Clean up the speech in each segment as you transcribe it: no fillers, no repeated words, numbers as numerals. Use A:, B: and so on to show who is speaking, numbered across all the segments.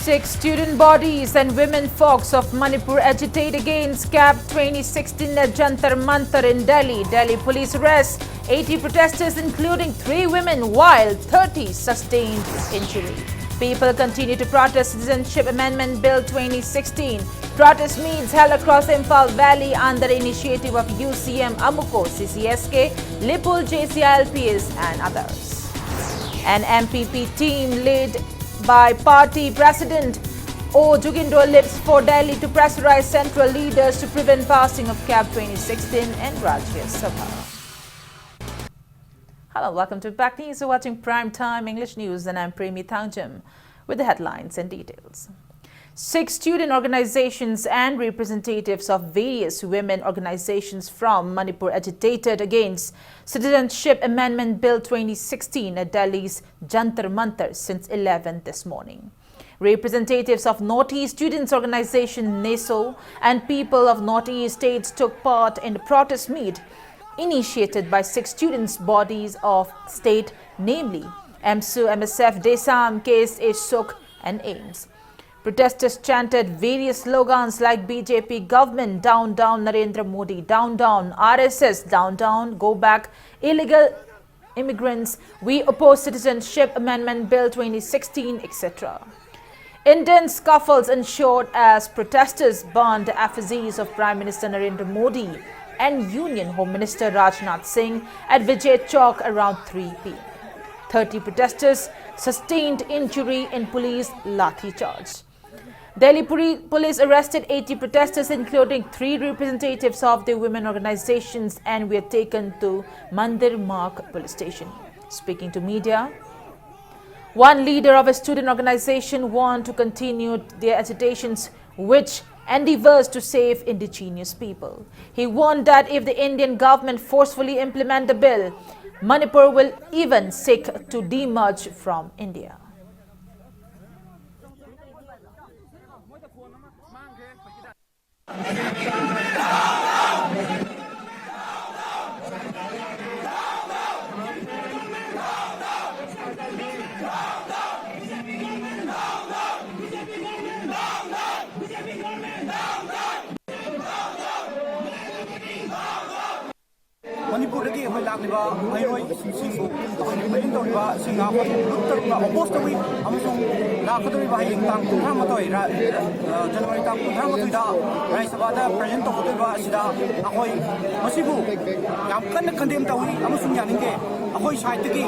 A: Six student bodies and women folks of Manipur agitate against CAB 2016 at Jantar Mantar in Delhi. Delhi police arrest 80 protesters including 3 women while 30 sustained injury. People continue to protest Citizenship Amendment Bill 2016. Protest meets held across Imphal Valley under the initiative of UCM Amuko, CCSK, Lipul, JCILPS and others. An MPP team led by party president O. Jugindo lives for Delhi to pressurize central leaders to prevent passing of CAB 2016 in Rajya Sabha. Hello, welcome to Back News. You're watching Prime Time English News and I'm Premi Thangjam with the headlines and details. 6 student organizations and representatives of various women organizations from Manipur agitated against Citizenship Amendment Bill 2016 at Delhi's Jantar Mantar since 11 this morning. Representatives of Northeast Students Organization NESO and people of Northeast states took part in the protest meet initiated by 6 students' bodies of state, namely MSU, MSF, DESAM, KSA, SUK and AIMS. Protesters chanted various slogans like BJP government, down, down, Narendra Modi, down, down, RSS, down, down, go back, illegal immigrants, we oppose Citizenship Amendment Bill 2016, etc. Intense scuffles ensued as protesters burned the effigies of Prime Minister Narendra Modi and Union Home Minister Rajnath Singh at Vijay Chowk around 3 p.m. 30 protesters sustained injury in police lathi charge. Delhi police arrested 80 protesters including 3 representatives of the women organizations and were taken to Mandir Marg police station. Speaking to media, one leader of a student organization warned to continue their agitations which endeavors to save indigenous people. He warned that if the Indian government forcefully implement the bill, Manipur will even seek to demerge from India.
B: Manipur lagi hoi lag liba mairoi singbu hoi main do liba singa ko luttar na opposed wi amasung la khadoi ba hing tang thang matoi ra January tang thang matoi da rai sabha da present to khadoi ba sida ahoi masibu yam kan khandem tawi amasung yaninge ahoi side ki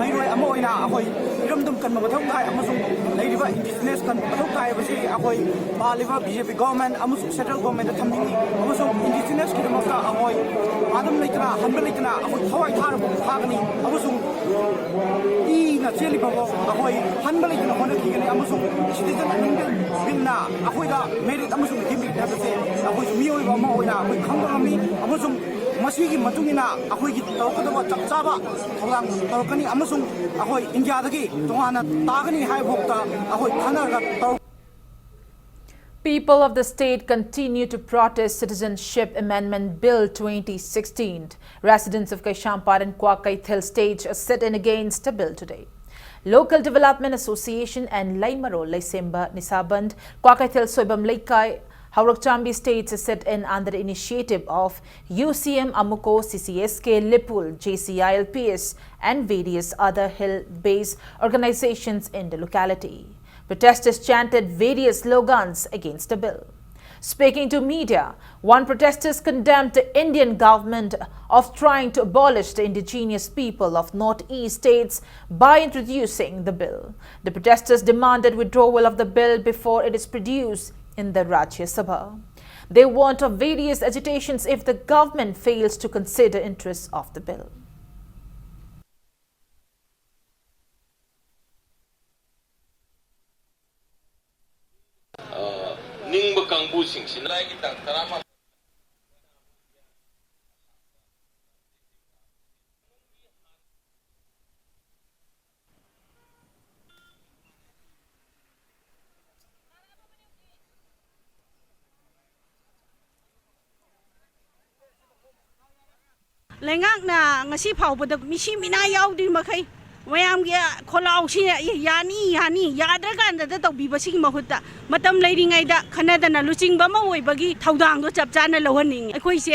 B: mairoi amo oina ahoi iramdum kan mathau kai amasung leiriba indigenous kan mathau kai basi ahoi paliba BJP government amasung central government da thamni amasung indigenous ki maka ahoi adam leitra hanbel leitra ahoi thawai thar phagani amasung I na cheli bago ahoi hanbel leitra hona ki gani amasung citizen amendment bill na ahoi da merit amasung himi da basi ahoi mioi ba ma oina ahoi khangami amasung masigi matungina ahoi gi tawkadaba chapchaba tholang tawkani amasung ahoi India dagi tongana tagani hai bokta ahoi thanaga taw.
A: People of the state continue to protest Citizenship Amendment Bill 2016. Residents of Kaishampar and Kwakaithil stage a sit-in against the bill today. Local Development Association and Laimaro, Laisemba, Nisaband, Kwakaithil Soibam Laikai, Haurakchambi states a sit-in under the initiative of UCM Amuko, CCSK, Lipul, JCILPS and various other hill-based organizations in the locality. Protesters chanted various slogans against the bill. Speaking to media, one protester condemned the Indian government of trying to abolish the indigenous people of Northeast states by introducing the bill. The protesters demanded withdrawal of the bill before it is produced in the Rajya Sabha. They warned of various agitations if the government fails to consider interests of the bill.
C: Ningba kangbu sing sinai kita tarama
D: Lengak na ngasi phau pada misi mina yaw di makai ꯃꯌꯥꯝꯒꯤ ꯈꯣꯜꯂꯥꯎꯁꯤ ꯌꯥꯅꯤ ꯌꯥꯗ꯭ꯔꯀꯥꯟꯗ ꯇꯧꯕꯤꯕꯁꯤꯒꯤ ꯃꯍꯨꯠꯇ ꯃꯇꯝ ꯂꯩꯔꯤꯉꯩꯗ ꯈꯟꯅꯗꯅ ꯂꯨꯆꯤꯡꯕ ꯑꯃ ꯑꯣꯏꯕꯒꯤ ꯊꯧꯗꯥꯡꯗꯣ ꯆꯞ ꯆꯥꯅ ꯂꯧꯍꯟꯅꯤꯡꯉꯤ ꯑꯩꯈꯣꯏꯁꯦ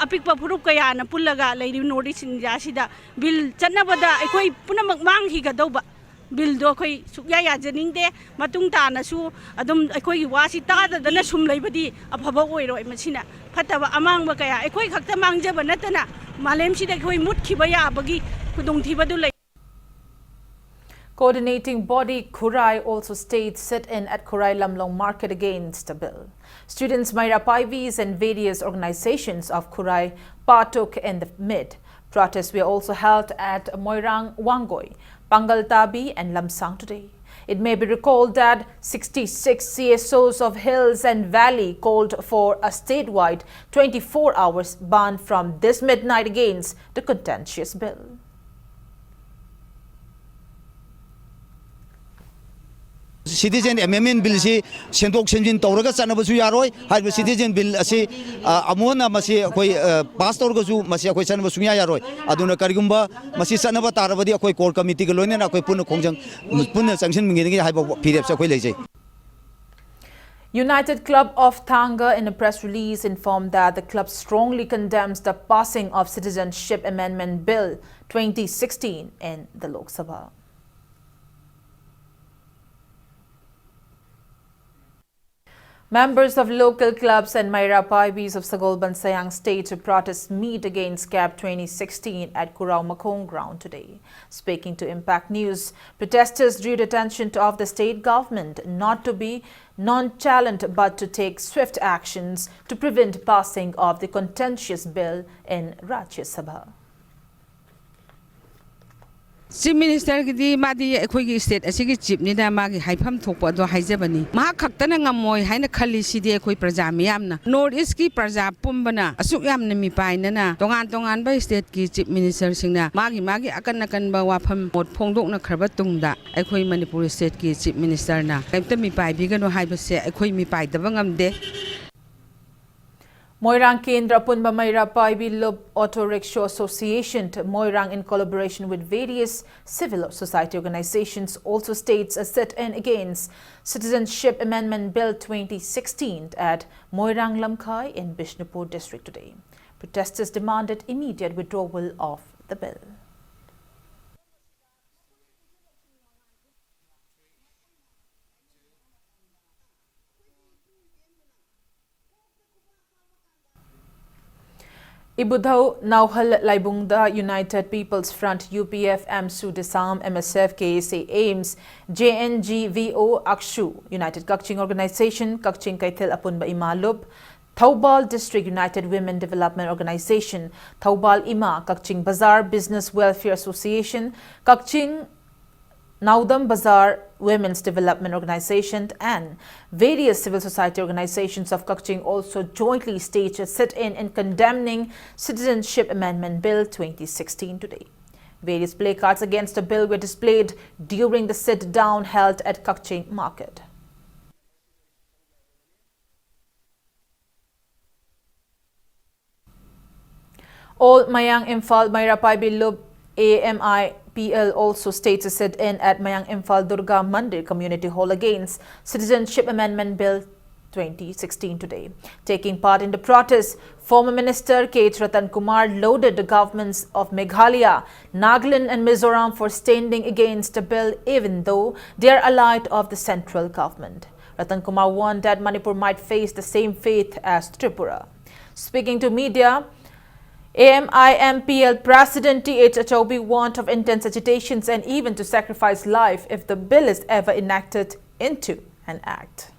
D: ꯑꯄꯤꯛꯄ ꯐꯨꯔꯨꯞ ꯀꯌꯥꯅ ꯄꯨꯜꯂꯒ ꯂꯩꯔꯤꯕ ꯅꯣꯔꯠ ꯏꯁ ꯏꯟꯗꯤꯌꯥꯁꯤꯗ ꯕꯤꯜ ꯆꯠꯅꯕꯗ ꯑꯩꯈꯣꯏ ꯄꯨꯝꯅꯃꯛ ꯃꯥꯡꯈꯤꯒꯗꯧꯕ ꯕꯤꯜꯗꯣ ꯑꯩꯈꯣꯏ ꯁꯨꯛꯌꯥ ꯌꯥꯖꯅꯤꯡꯗꯦ ꯃꯇꯨꯡ ꯇꯥꯅꯁꯨ ꯑꯗꯨꯝ ꯑꯩꯈꯣꯏꯒꯤ ꯋꯥꯁꯤ ꯇꯥꯗꯗꯅ ꯁꯨꯝ ꯂꯩꯕꯗꯤ ꯑꯐꯕ ꯑꯣꯏꯔꯣꯏ ꯃꯁꯤꯅ ꯐꯠꯇꯕ ꯑꯃꯥꯡꯕ ꯀꯌꯥ ꯑꯩꯈꯣꯏ ꯈꯛꯇ ꯃꯥꯡꯖꯕ ꯅꯠꯇꯅ ꯃꯥꯂꯦꯝꯁꯤꯗ ꯑꯩꯈꯣꯏ ꯃꯨꯠꯈꯤꯕ ꯌꯥꯕꯒꯤ ꯈꯨꯗꯣꯡꯊꯤꯕꯗꯨ ꯂꯩ.
A: Coordinating body Khurai also staged sit-in at Khurai Lamlong Market against the bill. Students, Myra Paivis and various organizations of Khurai partook in the mid. Protests were also held at Moirang Wangoi, Pangal Tabi and Lamsang today. It may be recalled that 66 CSOs of Hills and Valley called for a statewide 24 hours ban from this midnight against the contentious bill.
E: Citizen Amendment Bill si Sendok Senjin Toraga Sanabasu Yaroi, had the Citizen Bill asi Amona Masi Pastor Gozu, Masia Sanabasuya Yaroi, Aduna Karigumba, Masi Sanaba Taravadi, a core committee, Lona, a Puna Kongjang, Puna sanction meaning I have PDF Sakwele.
A: United Club of Thanga in a press release informed that the club strongly condemns the passing of Citizenship Amendment Bill 2016 in the Lok Sabha. Members of local clubs and Myra Paivis of Sagol Bansayang State to protest meet against CAB 2016 at Kurao Makong ground today. Speaking to Impact News, protesters drew attention of the state government not to be nonchalant but to take swift actions to prevent passing of the contentious bill in Rajya Sabha.
F: Chief Minister gidi madi ekhoi state asigi chief ni da magi haifam thokpa do haijabani ma khaktana ngamoi haina khali sidi ekhoi praja miyamna North East ki praja pumbana asuk yamna mi paina na tongan ba state ki chief minister singna magi akan ba wafam mot phongdokna kharba tungda ekhoi Manipur state ki chief minister na kaimta mi pai bigano haibase ekhoi mi pai daba ngamde.
A: Moirang Kendra Punba Myra Paibi Lub Auto Rickshaw Association, Moirang, in collaboration with various civil society organizations, also states a sit-in against Citizenship Amendment Bill 2016 at Moirang Lamkai in Bishnupur district today. Protesters demanded immediate withdrawal of the bill. Ibudhau Nauhal Laibungda United People's Front UPF AMSU Disam MSF KSA Ames JNGVO Akshu United Kakching Organization Kakching Kaithil Apunba Imalub Thaubal District United Women Development Organization Thaubal Ima Kakching Bazaar Business Welfare Association Kakching Naudam Bazaar Women's Development Organization and various civil society organizations of Kakching also jointly staged a sit-in condemning Citizenship Amendment Bill 2016 today. Various placards against the bill were displayed during the sit-down held at Kakching Market. All Mayang Imphal Myra Paibi Lub AMIPL also states a sit-in at Mayang Imphal Durga Mandir Community Hall against Citizenship Amendment Bill 2016 today. Taking part in the protest, former Minister K. Ratan Kumar loaded the governments of Meghalaya, Nagaland and Mizoram for standing against the bill even though they are allied of the central government. Ratan Kumar warned that Manipur might face the same fate as Tripura. Speaking to media, AMIMPL President T.H. Achobi warned of intense agitations and even to sacrifice life if the bill is ever enacted into an act.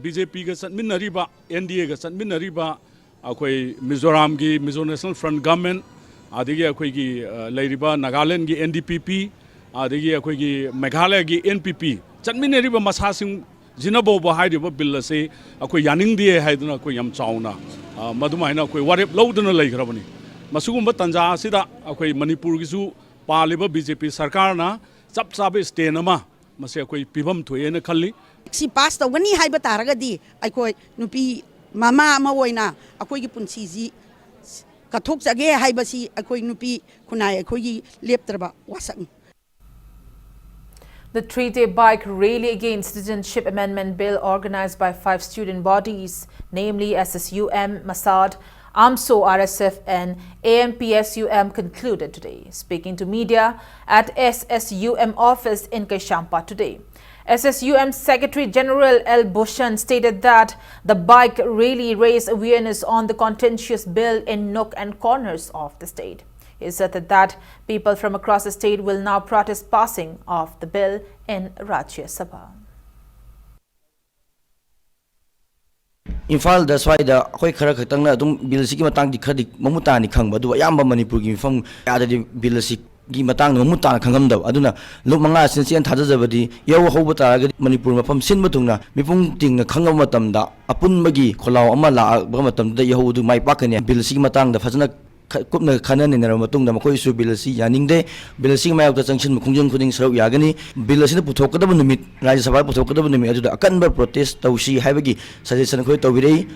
G: BJP ga satminariba NDA ga satminariba akoi Mizoram gi Mizo National Front government adigi akoi gi leiriba Nagaland gi NDPP adigi akoi gi Meghalaya gi NPP satminariba masasing Jinabo Bahaiba bill say akoi yaning die haiduna akoi yam chauna madumaina akoi warep loudana leigrabani masugumba tanja sida akoi Manipur gisu paliba BJP sarkar na chap chabe stenama mase akoi pibam thoyena khalli
H: si pass to gani haiba taragadi akoi nupi mama ama oina akoi gi punsi ji ꯀꯠꯊꯣꯛꯆꯒꯦ ꯍꯥꯏꯕꯁꯤ ꯑꯩꯈꯣꯏ ꯅꯨꯄꯤ ꯈꯨꯟꯅꯥꯏ ꯑꯩꯈꯣꯏꯒꯤ ꯂꯦꯞꯇ꯭ꯔꯕ ꯋꯥꯁꯛꯅꯤ.
A: The 3-day bike rally against Citizenship Amendment Bill organized by 5 student bodies, namely SSUM, Masad, AMSO, RSF and AMPSUM concluded today. Speaking to media at SSUM office in Kaishampa today, SSUM Secretary General L. Bhushan stated that the bike rally raised awareness on the contentious bill in nook and corners of the state. He asserted that people from across the state will now protest passing of the bill in Rajya Sabha.
I: Infal that's why the Hoi Karakatang bill siki matang di credit Mamutani Kang, but do Yamba Manipur from other bill gi matang Mamutan Kangam Aduna, look Manga since and Tazabadi, Yaw Hobata Manipur from Sinmatuna, Mipung Ting Kangamatam da, Apun Magi, Kolau Amala, Bramatam, the Yahu do my Bakania, Bill Simatang, the Fazana. Kupna kanan in Ramatung, the Makoi su Bilasi, Yaninde, Bilasi may have the sanction Kunjun Kuding Sro Yagani, Bilasi Putoka the Nimit, Raja Sabah Putoka the Nimit, the Akanba protest, Taushi, Havagi, Sadisan Kotovide.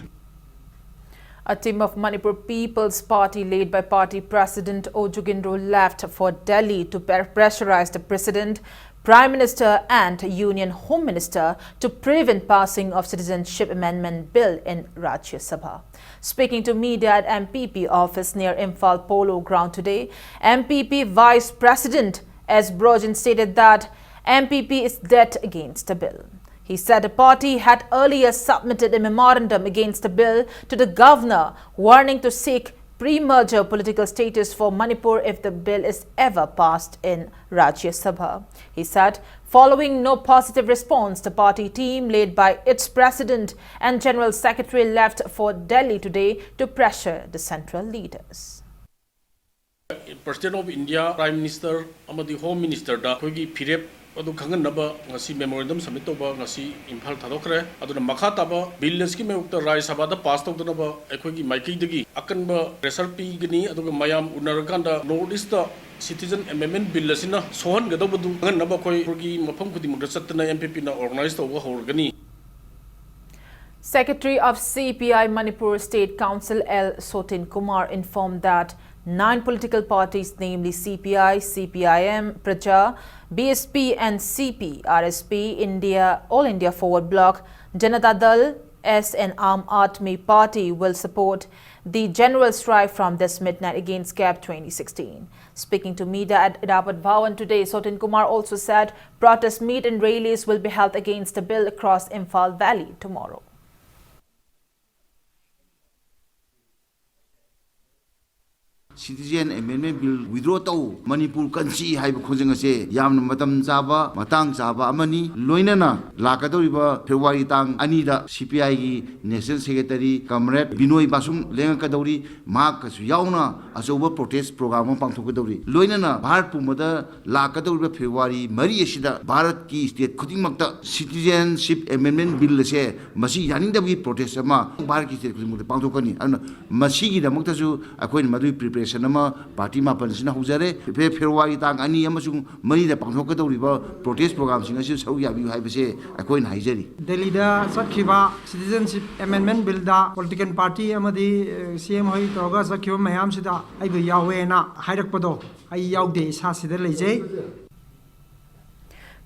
A: A team of Manipur People's Party led by party president Ojugindro left for Delhi to pressurize the president, Prime Minister and Union Home Minister to prevent passing of Citizenship Amendment Bill in Rajya Sabha. Speaking to media at MPP office near Imphal Polo Ground today, MPP Vice President S. Brojan stated that MPP is dead against the bill. He said the party had earlier submitted a memorandum against the bill to the governor, warning to seek pre-merger political status for Manipur if the bill is ever passed in Rajya Sabha. He said, following no positive response, the party team led by its president and general secretary left for Delhi today to pressure the central leaders.
G: President of India, Prime Minister, Amadi Home Minister, da Kogi Pirep, Adu Kangan Naba, Nasi Memorandum Samitoba, Nasi Impal Tadokre, Aduna Makataba, Billiski Mukta Rai Sabada, passed of the Naba, Ekogi Maiki Digi, Akanba, Reserpi Gini, Aduga Mayam, Unaraganda, Nordista, Citizen Amendment Bill Lasina, Sohan Gadabadu, Nabakoi, Rugi, Mapamkudi Mudrasatana, MPP, organized over Horgani.
A: Secretary of CPI Manipur State Council L. Sotin Kumar informed that 9 political parties, namely CPI, CPIM, Praja, BSP and CP, RSP, India, All India Forward Bloc, Janata Dal, S and Aam Aadmi Party will support the general strike from this midnight against CAP 2016. Speaking to media at Rapat Bhawan today, Sotin Kumar also said protest meet and rallies will be held against the bill across Imphal Valley tomorrow.
J: Citizen Amendment Bill withdraw to Manipur Kansi High Kosingase, Yam Matam Zaba, Matang Zaba Amani, Loinana, Lakadoriba, February Tang, Anida, CPI, National Secretary, Comrade, Binoi Basum, Lenkadori, Marcus Yauna, as over protest program on Pantokadori. Loinana, Bharat Pumada, Lakadoriba, February, Maria Shida, Bharat Key State, Kutimaka, Citizenship Amendment Bill, say, Masi Yaninda we protest Ama, Bharat Key State, Pantokani, and Masigi, the Moktazu, Aquin Madu preparation. Party Mapansina Huzare, February Tang, Ani Yamasung, Money the Panhoka River, protest programs in Asia, so you have to say, a coin Hizeri.
K: Delhi da Sakiva, Citizenship Amendment Bill da, political party, Amadi, CM Hoi, Toga, Sakio, Mayam Sida, I will Yawena, Hydakpodo, I Yawde, Sasidele.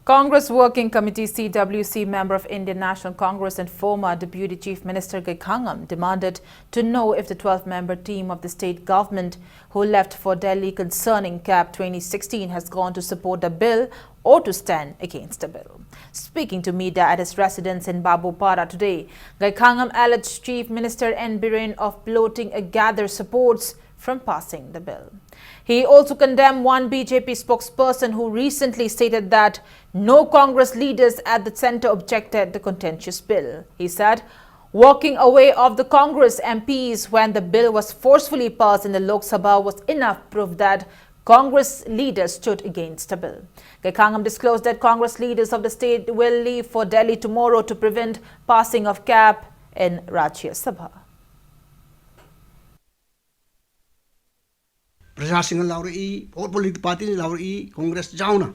A: Congress Working Committee CWC member of Indian National Congress and former Deputy Chief Minister Gekhangam demanded to know if the 12-member team of the state government who left for Delhi concerning CAP 2016 has gone to support the bill or to stand against the bill. Speaking to media at his residence in Babupara today, Gekhangam alleged Chief Minister N. Biren of bloating a gather supports from passing the bill. He also condemned one BJP spokesperson who recently stated that no Congress leaders at the centre objected the contentious bill. He said, walking away of the Congress MPs when the bill was forcefully passed in the Lok Sabha was enough proof that Congress leaders stood against the bill. Gekhangam disclosed that Congress leaders of the state will leave for Delhi tomorrow to prevent passing of CAP in Rajya Sabha.
L: प्रशासन Lowry और political party Lowry Congress जाउना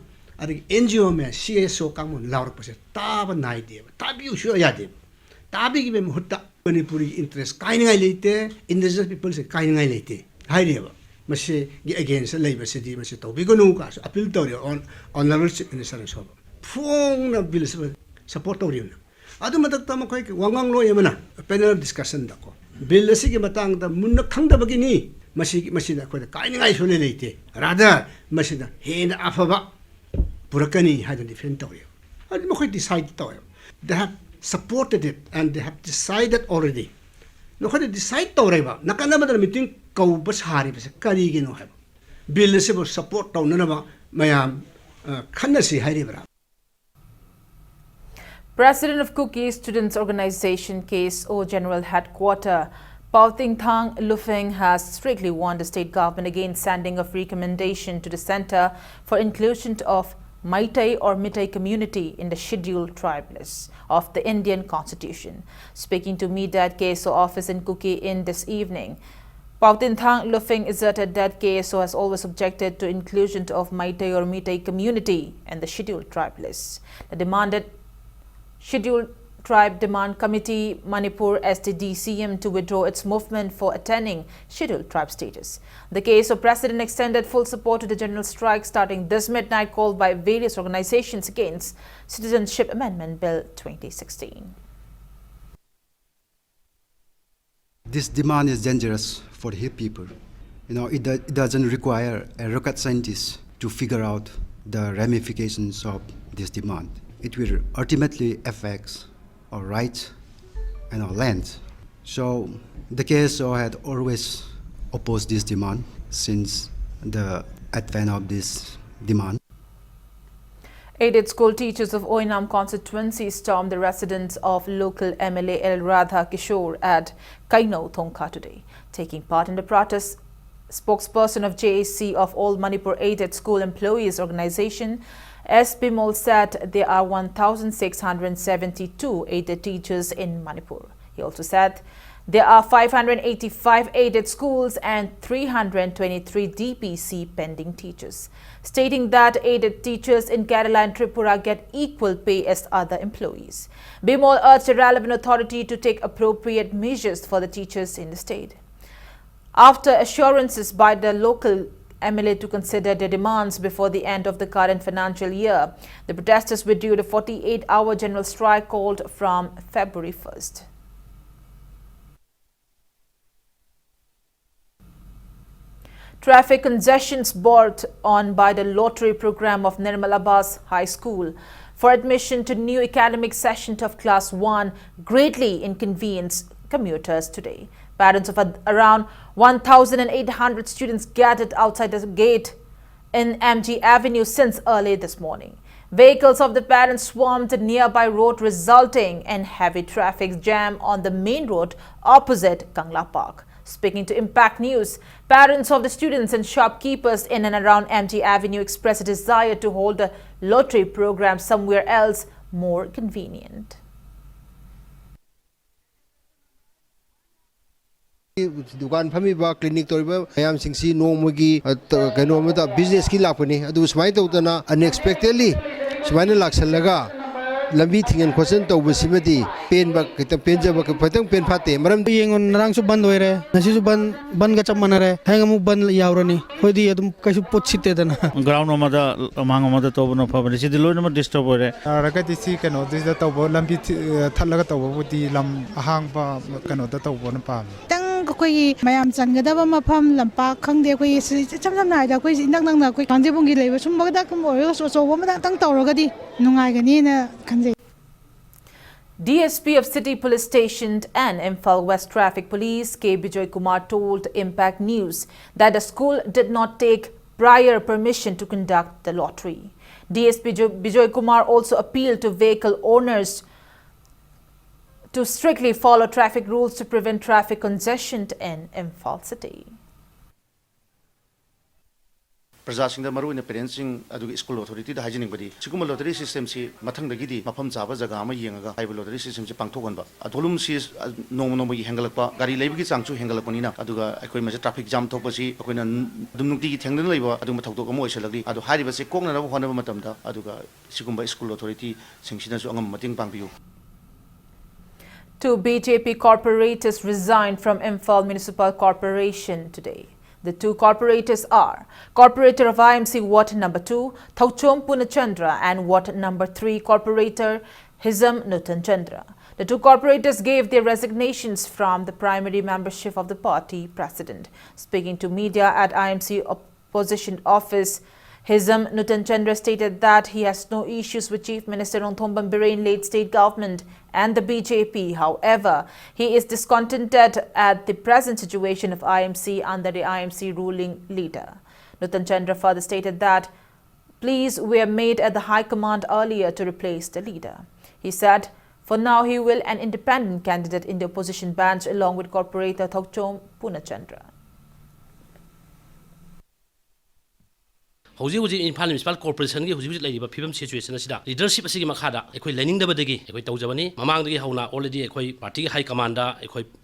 L: अरे NGO में CSO काम लाउर पसे ताब नाइ दे ताबी उसो या दे ताबी की में मुहत्ता मणिपुरी इंटरेस्ट काइनगाई लेते इंडिजिनस पीपल से काइनगाई लेते hairiba masi against labor city masi to bigonu ka appeal to on honorable chief minister so phone na bill support to rin adu matak ta makoi wangang lo yamana panel discussion da ko bill sigi matang da munna khangda bagini masi da ko kai ni ngai so le leite rather masi da he na afaba purakani had defend to adu makoi decide to they have supported it and they have decided already no khade decide to reba nakana madar meeting kau basari bas kari gi no ha bill se support to na ba mayam khanna si hairi bra.
A: President of Kuki Students Organization KSO General Headquarter Pauting Thang Lufeng has strictly warned the state government against sending of recommendation to the Center for Inclusion of Maitai or Mitai community in the scheduled tribe list of the Indian Constitution. Speaking to media at KSO office in Kuki in this evening, Pauting Thang Lufeng asserted that KSO has always objected to inclusion of Maitai or Mitai community in the scheduled tribe list. The demanded Scheduled Tribe Demand Committee Manipur STDCM to withdraw its movement for attaining Scheduled Tribe status. The KSO president extended full support to the general strike starting this midnight called by various organizations against Citizenship Amendment Bill 2016.
M: This demand is dangerous for the people. It doesn't require a rocket scientist to figure out the ramifications of this demand. It will ultimately affect our rights and our land. So the KSO had always opposed this demand since the advent of this demand.
A: Aided school teachers of Oinam constituency stormed the residence of local MLA El Radha Kishore at Kaino, Thongkha today. Taking part in the protest, spokesperson of JAC of All Manipur Aided School Employees Organization S. Bimol said there are 1,672 aided teachers in Manipur. He also said there are 585 aided schools and 323 DPC pending teachers, stating that aided teachers in Kerala and Tripura get equal pay as other employees. Bimol urged the relevant authority to take appropriate measures for the teachers in the state. After assurances by the local MLA to consider their demands before the end of the current financial year, the protesters withdrew the 48-hour general strike called from February 1st. Traffic congestions brought on by the lottery program of Nirmal Abbas High School for admission to new academic session of Class 1 greatly inconvenienced commuters today. Parents of around 1,800 students gathered outside the gate in MG Avenue since early this morning. Vehicles of the parents swarmed the nearby road, resulting in heavy traffic jam on the main road opposite Kangla Park. Speaking to Impact News, parents of the students and shopkeepers in and around MG Avenue expressed a desire to hold the lottery program somewhere else more convenient.
N: दुकान फमीबा clinic तोरिबा मयाम सिंसी नोमगी कनो मदा business की लापनी अदु स्माइ तौतना unexpectedly स्माइना लाक्सलगा लंबी थिंगन question तौबसिमदी पेनबा खितम पेनजबा खतम pen फाते मरम
O: येंगन नारांगसु बंद होइरे नसिसु बंद गा चमनरे हेंगमु बंद यावरनी होइदी अदुम कइसु पोछिते दना
P: ग्राउंड मदा मांग मदा तौबनो फबने सिदि लोइनमा डिस्टर्ब होइरे
Q: रगति सि कनो दिस तौबो लंबी थलगा तौबो बुती लम अहांगबा कनो द तौबोन पाम
R: कोई मैम चंगदब मफम लंपा खंगदे कोई चम चम नायदा कोई इनक नंगना कोई कांजेबुंगी लेबा सुमबदा कम ओयो सोचोबो मदा तंग तौरगदी नुंगाइगनी ना खंजे.
A: DSP of City Police Station and Imphal West Traffic Police K. Bijoy Kumar told Impact News that the school did not take prior permission to conduct the lottery. DSP Bijoy Kumar also appealed to vehicle owners to strictly follow traffic rules to prevent traffic congestion in Imphal city.
S: प्रजासिंग मरुन पेरेंट्सिंग school authority हाइजिनिंग बदी सिगुम lottery system से मथंग दगी मफम चाबा जगह अमा येंगा HYBE lottery system से पांगथोगनबा अथोलुम से नोम नोमगी हेंगलकपा गाड़ी लेबगी चांगचु हेंगलकपनिना अदुगा अखोय मसे ट्रैफिक जाम थोपसी अखोयना दुम नुक्ति थेंगदन लेबा अदुम थौदोक अमा ओइसलगदी अदु हारिबा से कोकनरब होनबा मतमदा अदुगा सिगुम स्कूल अथॉरिटी सिंगसिनासु अंगम मतिंग पांगबियु. Two
A: BJP corporators resigned from Imphal Municipal Corporation today. The two corporators are Corporator of IMC Ward Number 2, Thauchom Punachandra, and Ward Number 3 Corporator Hizam Nutan-Chandra. The two corporators gave their resignations from the primary membership of the party president. Speaking to media at IMC opposition office, Hizam Nutan-Chandra stated that he has no issues with Chief Minister Nonthombam Birain late state government and the BJP. However, he is discontented at the present situation of IMC under the IMC ruling leader. Nutan-Chandra further stated that pleas were made at the High Command earlier to replace the leader. He said, for now he will an independent candidate in the opposition bench along with Corporator Thauchom Punachandra.
T: Houji Impal Municipal Corporation Huji Pibam situation leadership Sigi Makada, Learning the Badegi, Equitozabani, Mamang the Hona, already a party high commander,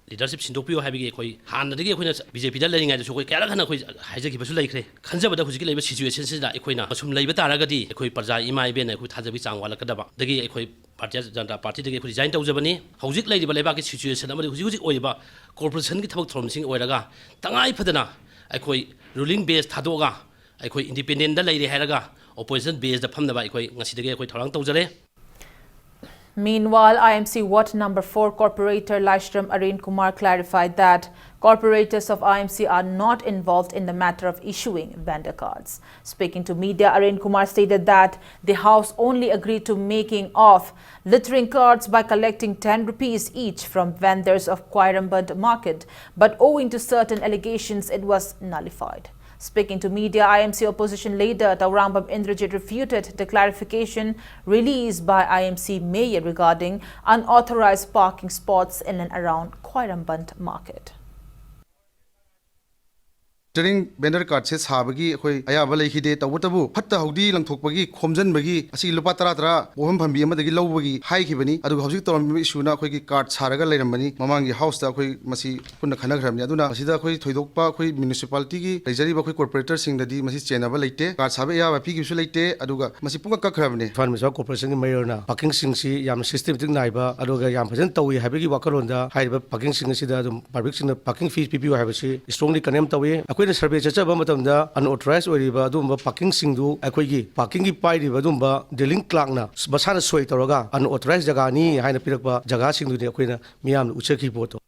T: leadership Sindopio having a hand the BJP letting at the Karakan, Hajaki Lake, Kanzaba Huji labor situation is that Equina, some labor Taragadi, Equi Parza, Imai Ben, Equit Hazabisang, Walakadaba, the gay Equi Party, the Equizine Tozabani, Houzik Lady Balebaki situation, Huzi Oiba, Corporation Talk Tromsing Oiraga, Tangai Padana, Equi ruling based Tadoga. Independent lady heraga opposition based upon the ngasi tharang tawjare.
A: Meanwhile, IMC Ward Number 4 Corporator Laishram Arun Kumar clarified that corporators of IMC are not involved in the matter of issuing vendor cards. Speaking to media, Arun Kumar stated that the House only agreed to making off littering cards by collecting 10 rupees each from vendors of Quirambund market, but owing to certain allegations, it was nullified. Speaking to media, IMC opposition leader Taurambam Indrajit refuted the clarification released by IMC mayor regarding unauthorized parking spots in and around Quirambund market.
U: During vendor card says Habagi, Ayabala Hide, Tawatabu, Hatta Hudi, Langtokbagi, Komjan Bagi, Asi Lupatara, Woham Pambiama, the Gilowagi, High Kibani, Adu Hositor Shuna, Quaki card Saraga Lamani, Mamangi house that Masi Punakanagram Yaduna, Asida Toidopa, municipality, Rajari corporator sing the D Masis Chenava late, cards Habaya, Piki late, Aduga, Masipuka Kakravne.
V: Farmers Corporation in Mayona, Parking Singsi, Yam system Naiba, Aduga Yam Presenta, we have Wakaronda, High Parking Singsi, Parking Parking fees, people have strongly condemned away. The survey chachaba matamda unauthorized oriba dumba parking singdu akoigi parking gi pai riba dumba dealing clerk na basana soi toroga unauthorized jaga ni haina pirakba jaga singdu de akoina miyam ucheki poto.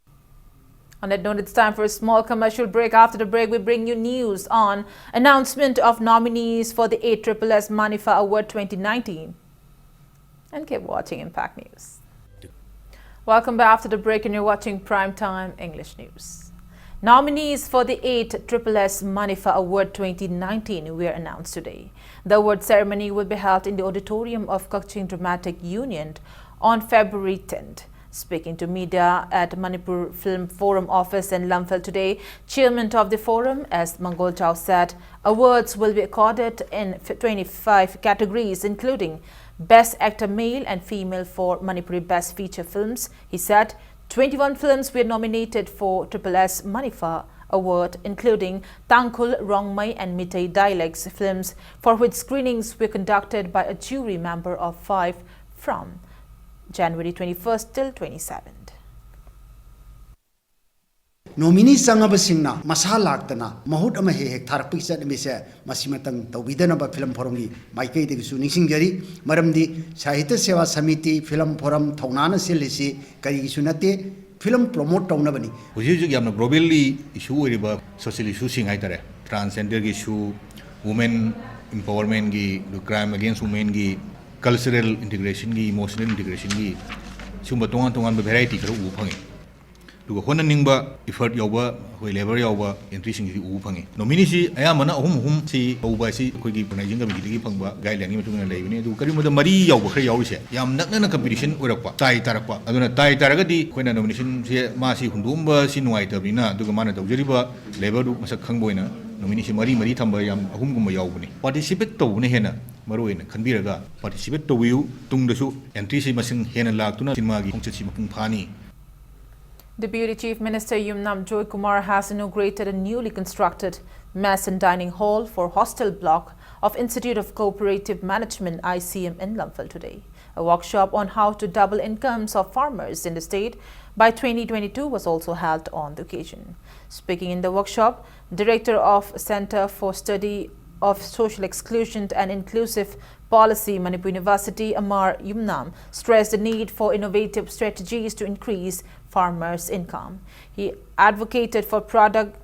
A: On that note, it's time for a small commercial break. After the break, we bring you news on announcement of nominees for the 8SSS Manifa Award 2019. And keep watching Impact News. Welcome back after the break, and you're watching Primetime English News. Nominees for the 8SSS Manifa Award 2019 were announced today. The award ceremony will be held in the auditorium of Kaching Dramatic Union on February 10th. Speaking to media at Manipur Film Forum office in Lamphel today, Chairman of the forum, S. Mangol Chao, said awards will be accorded in 25 categories, including Best Actor Male and Female for Manipuri Best Feature Films. He said 21 films were nominated for SSS Manifa Award, including Tangkhul, Rongmai and Mitay dialects films, for which screenings were conducted by a jury member of 5 from January 21st till 27th.
W: Nominee Sangabasingna, Masalakana, Mahut Amahe, Tarpisa de Misa, Masimatang, the Widanaba Film Forum, Maike de Suning Gary, Maramdi, Sahita Seva Samiti, Film Forum, Taunana Silisi, Karisunate, Film Promote Taunabani.
X: Usually, you have a globally issue about social issues, transgender issue, women empowerment, crime against women, cultural integration, emotional integration, Sumbatongan variety. Duga hona ningba effort yawba hoi labor yawba entry sing si u phangi nominee si ayamana hum si uba si koi gi organizing committee gi phangba guideline ni matungna leibini du kari moda mari yawba khare yawise yam nakna competition orakpa tai tarakpa aduna tai taragadi koina nomination si ma si hundumba si nuai tabina duga mana tawjariba labor du masak khangboina nominee si mari thamba yam ahum gumba yawbani participate tawne hena maroina khanbiraga participate tawiu tungdasu entry si masing hena laktuna sinma gi khongchet si mapung phani.
A: Deputy Chief Minister Yumnam Joy Kumar has inaugurated a newly constructed mess and dining hall for hostel block of Institute of Cooperative Management ICM in Lamphel today. A workshop on how to double incomes of farmers in the state by 2022 was also held on the occasion. Speaking in the workshop, Director of Center for Study of Social Exclusion and Inclusive Policy, Manipur University, Amar Yumnam, stressed the need for innovative strategies to increase farmers' income. He advocated for product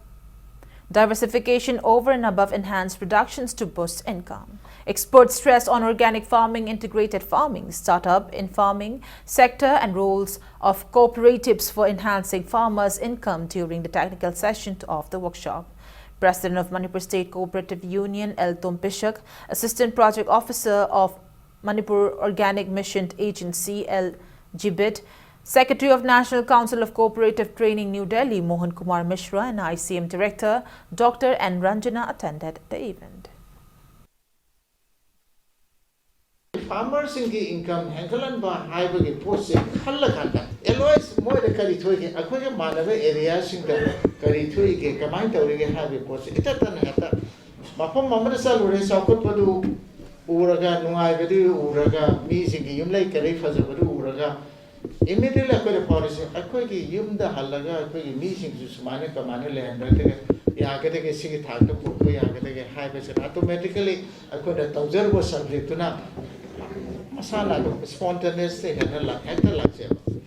A: diversification over and above enhanced productions to boost income. Experts stress on organic farming, integrated farming, startup in farming sector and roles of cooperatives for enhancing farmers' income during the technical session of the workshop. President of Manipur State Cooperative Union, L. Tompishak, Assistant Project Officer of Manipur Organic Mission Agency, L. Jibit, Secretary of National Council of Cooperative Training, New Delhi, Mohan Kumar Mishra, and ICM Director, Dr. N. Ranjana attended the event.
B: Farmers income Hankalan ba Hibagi Post Halakanda. Elois more the Karitui, Akoya Manava area single Karitui, Kamai Tawig Habi Post. Itatan Hata Mapam Mamanasa Lores Akopadu Uraga, Nuai Vedu, Uraga, Misi, Yum like Karifas of Uraga. Immediately, I could have policy. I could give the Halaga, I could meeting to Sumana, Kamana, and Yakatake a city talk to put Yakatake high automatically. I could have observed was subject to now. Masala spontaneously had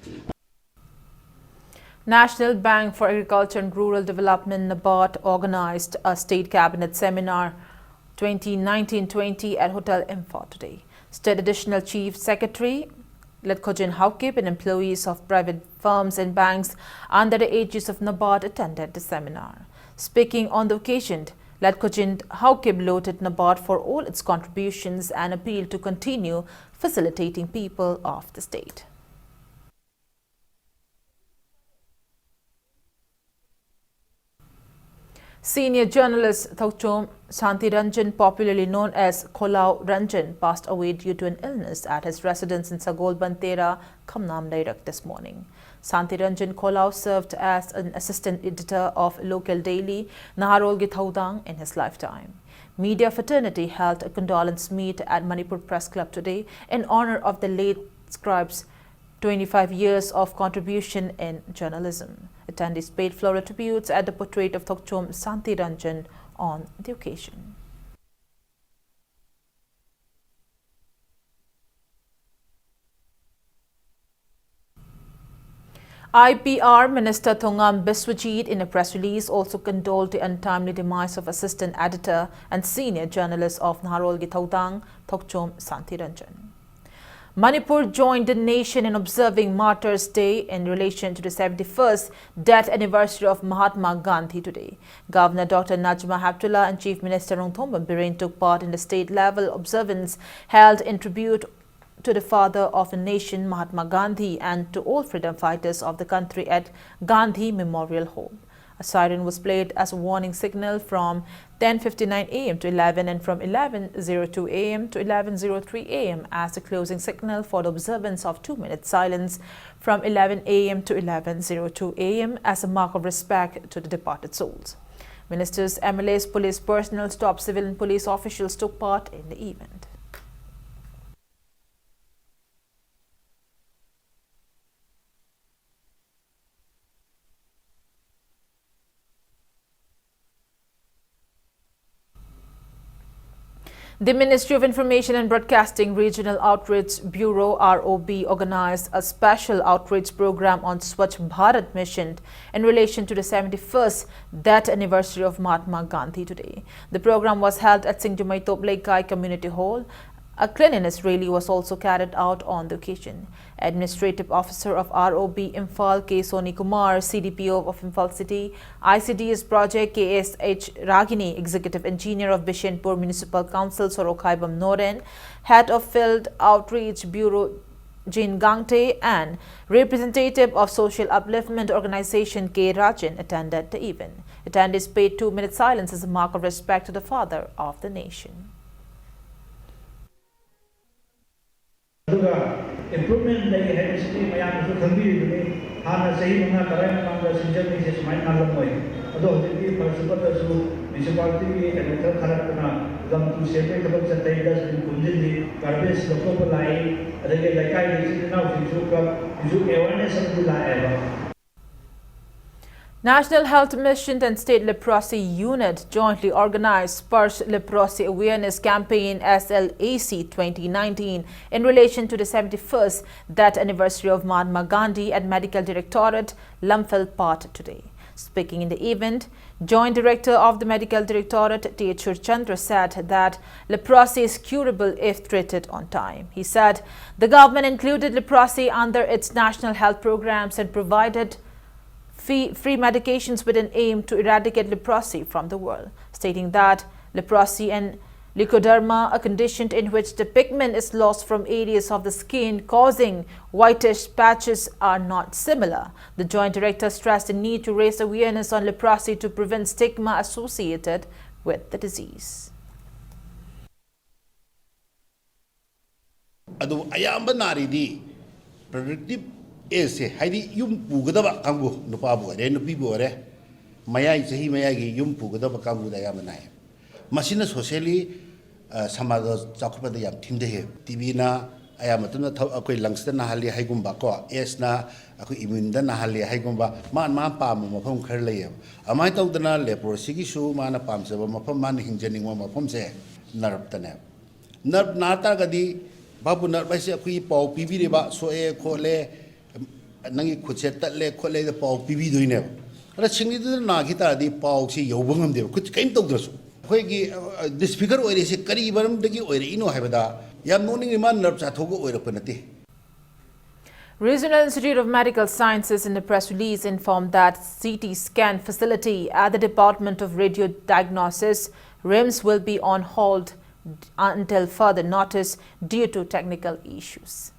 A: National Bank for Agriculture and Rural Development NABARD organized a State Cabinet Seminar 2019-20 at Hotel Imphal today. State Additional Chief Secretary Ledkojin Haukip and employees of private firms and banks under the aegis of NABARD attended the seminar. Speaking on the occasion, Ledkojin Haukip lauded NABARD for all its contributions and appealed to continue facilitating people of the state. Senior journalist Thokchom Shantiranjan, popularly known as Kholau Ranjan, passed away due to an illness at his residence in Sagol Bantera, Khamnam Nairak this morning. Shantiranjan Kholau served as an assistant editor of local daily Naharol Githaudang in his lifetime. Media fraternity held a condolence meet at Manipur Press Club today in honor of the late scribe's 25 years of contribution in journalism. Attendees paid floral tributes at the portrait of Thokchom Shantiranjan on the occasion. IPR Minister Thongam Biswajit, in a press release, also condoled the untimely demise of assistant editor and senior journalist of Naharol Githaudang, Thokchom Shantiranjan. Manipur joined the nation in observing Martyrs' Day in relation to the 71st death anniversary of Mahatma Gandhi today. Governor Dr. Najma Heptullah and Chief Minister Rongthomba Biren took part in the state-level observance held in tribute to the father of the nation, Mahatma Gandhi, and to all freedom fighters of the country at Gandhi Memorial Home. A siren was played as a warning signal from 10:59 a.m. to 11 and from 11:02 a.m. to 11:03 a.m. as the closing signal for the observance of 2-minute silence from 11 a.m. to 11:02 a.m. as a mark of respect to the departed souls. Ministers, MLAs, police personnel, top civilian police officials took part in the event. The Ministry of Information and Broadcasting Regional Outreach Bureau (ROB) organized a special outreach program on Swachh Bharat Mission in relation to the 71st death anniversary of Mahatma Gandhi today. The program was held at Singjumai Toplaikai Community Hall. A cleanliness rally was also carried out on the occasion. Administrative Officer of ROB Imphal K. Soni Kumar, CDPO of Imphal City, ICDS Project KSH Ragini, Executive Engineer of Bishenpur Municipal Council Sorokhaibam Noren, Head of Field Outreach Bureau Jin Gangte, and representative of Social Upliftment Organization K. Rajan attended the event. Attendees paid 2-minute silence as a mark of respect to the father of the nation.
C: improvement lagi hai sini mayam su khambi ꯍꯥꯟꯅ ꯆꯍꯤ 5 ꯇꯔꯥ ꯃꯃꯥꯡꯗ ꯁꯤꯟꯖꯪꯒꯤꯁꯦ ꯁꯨꯃꯥꯏꯅ ꯉꯥꯜꯂꯝꯃꯣꯏ ꯑꯗꯣ ꯍꯧꯖꯤꯛꯇꯤ ꯐꯔꯁꯨꯄꯠꯇꯁꯨ ꯃ꯭ꯌꯨꯅꯤꯁꯤꯄꯥꯂꯤꯇꯤꯒꯤ ꯀꯩꯅꯣ ꯈꯔ ꯊꯥꯔꯛꯇꯅ ꯂꯝ ꯇꯨ ꯁꯦꯝꯕꯒꯤ ꯊꯕꯛ ꯆꯠꯇꯩ ꯗꯁꯕꯤꯟ ꯈꯣꯝꯖꯤꯜꯂꯤ ꯒꯥꯔꯕꯦꯖ ꯂꯧꯊꯣꯛꯄ ꯂꯥꯛꯏ ꯑꯗꯒꯤ ꯂꯩꯀꯥꯏꯒꯤ ꯏꯆꯤꯜ ꯏꯅꯥꯎꯁꯤꯡꯁꯨ ꯀ꯭ꯂꯕꯁꯤꯡꯁꯨ ꯑꯦꯋꯥꯔꯅꯦꯁ ꯑꯃꯗꯤ ꯂꯥꯛꯑꯦꯕ.
A: National Health Mission and State Leprosy Unit jointly organized Sparsh Leprosy Awareness Campaign SLAC 2019 in relation to the 71st death anniversary of Mahatma Gandhi at Medical Directorate, Lumphel Part today. Speaking in the event, Joint Director of the Medical Directorate, T. Chandra, said that leprosy is curable if treated on time. He said the government included leprosy under its national health programs and provided free medications with an aim to eradicate leprosy from the world, stating that leprosy and leukoderma, a condition in which the pigment is lost from areas of the skin causing whitish patches, are not similar. The Joint Director stressed the need to raise awareness on leprosy to prevent stigma associated with the disease.
D: Adu ayamba naridi productive ese haidi yum pugadaba kangu nupa bore nupi bore mayai sahi mayagi yum pugadaba kangu da yamana masina socially samada chakupada yam thinde he tv na ayamatuna akoi lungs na hali haigumba ko es na akoi immune da na hali haigumba man pa mafam khar lay amai tawdana leprosy gi su mana pamsaba mafam man hingjaning mafam se nerve tane nerve nata gadi babu nerve ba se akoi pau pibi ba so e khole nangi khutse tatle khole da pau pibi doine ara singni da na gita di pau si yobangam de khut kaim tawdrasu khoi gi disfigure oire se kari baram dagi oire ino haibada yam noning man nerve chathogo oire panati.
A: Regional Institute of Medical Sciences in a press release informed that CT scan facility at the Department of Radio Diagnosis, RIMS, will be on hold until further notice due to technical issues.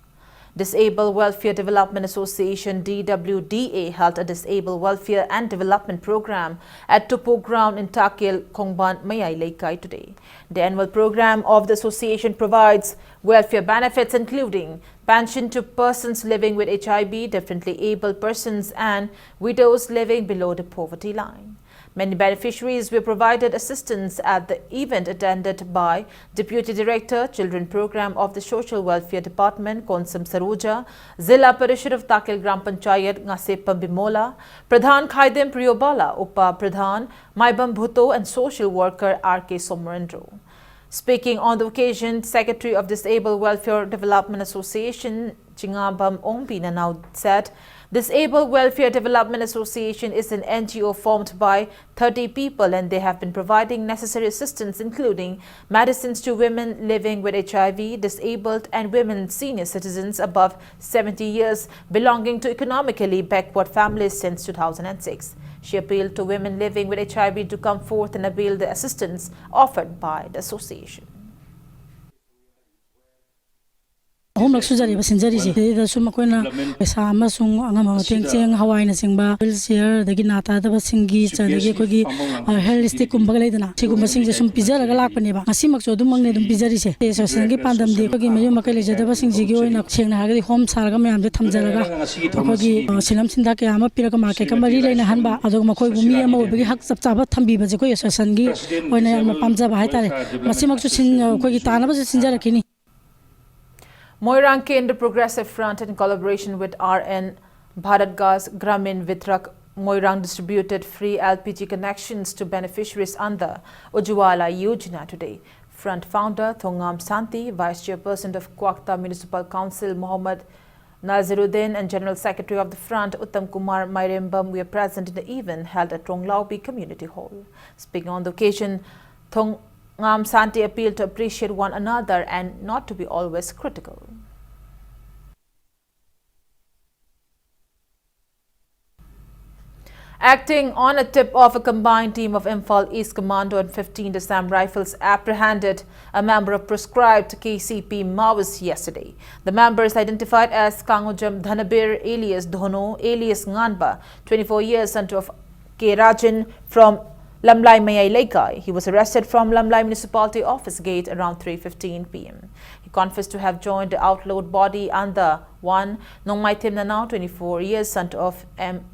A: Disabled Welfare Development Association DWDA held a Disabled Welfare and Development Program at Tupo Ground in Takil, Kongban, Mayai Laikai today. The annual program of the association provides welfare benefits including pension to persons living with HIV, differently abled persons and widows living below the poverty line. Many beneficiaries were provided assistance at the event attended by Deputy Director, Children Program of the Social Welfare Department, Konsam Saroja, Zilla Parishad of Takil Gram Panchayat, Ngase Pambimola, Pradhan Khaidem Priyobala, Upa Pradhan, Maibam Bhuto, and Social Worker R.K. Somrendro. Speaking on the occasion, Secretary of Disabled Welfare Development Association, Chingabam Ongpina now said, Disabled Welfare Development Association is an NGO formed by 30 people and they have been providing necessary assistance including medicines to women living with HIV, disabled and women senior citizens above 70 years belonging to economically backward families since 2006. She appealed to women living with HIV to come forth and avail the assistance offered by the association.
E: Homework sujari basinjari je da suma koina pesa amasung angama teng cheng hawaina singba wheelchair dagi nata da basingi chadagi kogi holistic kumba leidana sigumba singje sum pizara ga lakpani ba ngasi makso dum mangne dum pizari se te so singi pandam de kogi mayu makai leja da basingji gi oina chengna hagadi home sarga mayam de thamjaraga kogi silam sinda ke ama piraka market ka mari leina hanba adog makoi bumi ama obigi hak chap chaba thambi ba je koi so sangi oina ama pamja ba haitare ngasi makso sin kogi tana ba sinjara kini.
A: Moirang Kendra Progressive Front, in collaboration with RN Bharat Gas Gramin Vitrak Moirang, distributed free LPG connections to beneficiaries under Ujwala Yojana today. Front founder Thongam Santi, Vice Chairperson of Kwakta Municipal Council Mohammad Naziruddin and General Secretary of the Front Uttam Kumar Mairembam were present in the event held at Ronglaubi Community Hall. Speaking on the occasion, Thongam Santi appealed to appreciate one another and not to be always critical. Acting on a tip of a combined team of Imphal East Commando and 15 Assam Rifles apprehended a member of proscribed KCP Maoists yesterday. The member is identified as Kangojam Dhanabir alias Dhono alias Nganba, 24 years, son of K. Rajan from Lamlai Mayai Laikai. He was arrested from Lamlai Municipality Office Gate around 3:15 p.m. He confessed to have joined the outlawed body under 1 Nongmai Tim Nanao, 24 years, son of M.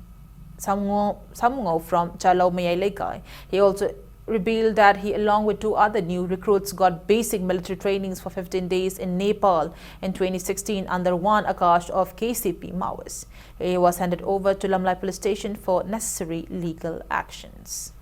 A: Samungo from Chalau Mayai Laikai. He also revealed that he, along with 2 other new recruits, got basic military trainings for 15 days in Nepal in 2016 under 1 Akash of KCP Maoists. He was handed over to Lamlai Police Station for necessary legal actions.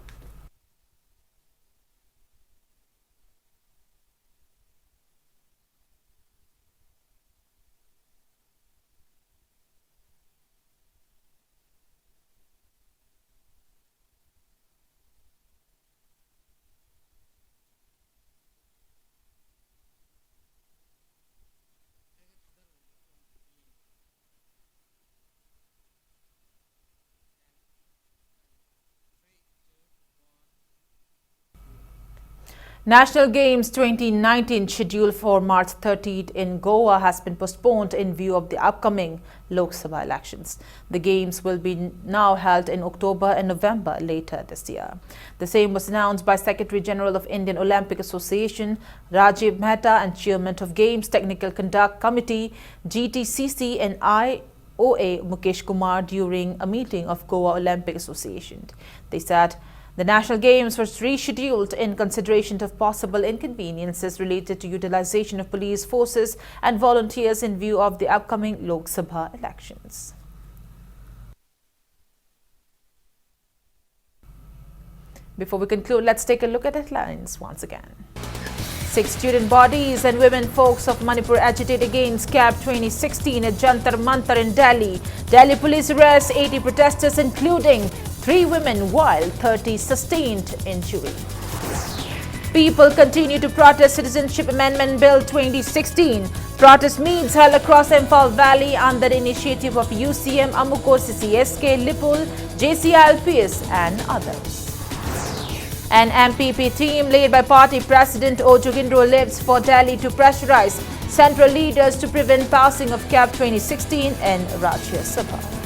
A: National Games 2019 scheduled for March 30th in Goa has been postponed in view of the upcoming Lok Sabha elections. The Games will be now held in October and November later this year. The same was announced by Secretary General of Indian Olympic Association Rajiv Mehta and Chairman of Games Technical Conduct Committee GTCC and IOA Mukesh Kumar during a meeting of Goa Olympic Association. They said the National Games was rescheduled in consideration of possible inconveniences related to utilization of police forces and volunteers in view of the upcoming Lok Sabha elections. Before we conclude, let's take a look at headlines once again. 6 student bodies and women folks of Manipur agitate against CAB 2016 at Jantar Mantar in Delhi. Delhi police arrests 80 protesters, including 3 women, while 30 sustained injury. People continue to protest Citizenship Amendment Bill 2016. Protest meets held across Imphal Valley under the initiative of UCM, Amuko, CCSK, Lipul, JCILPS and others. An MPP team led by party president O. Jogindro lives for Delhi to pressurize central leaders to prevent passing of CAB 2016 in Rajya Sabha.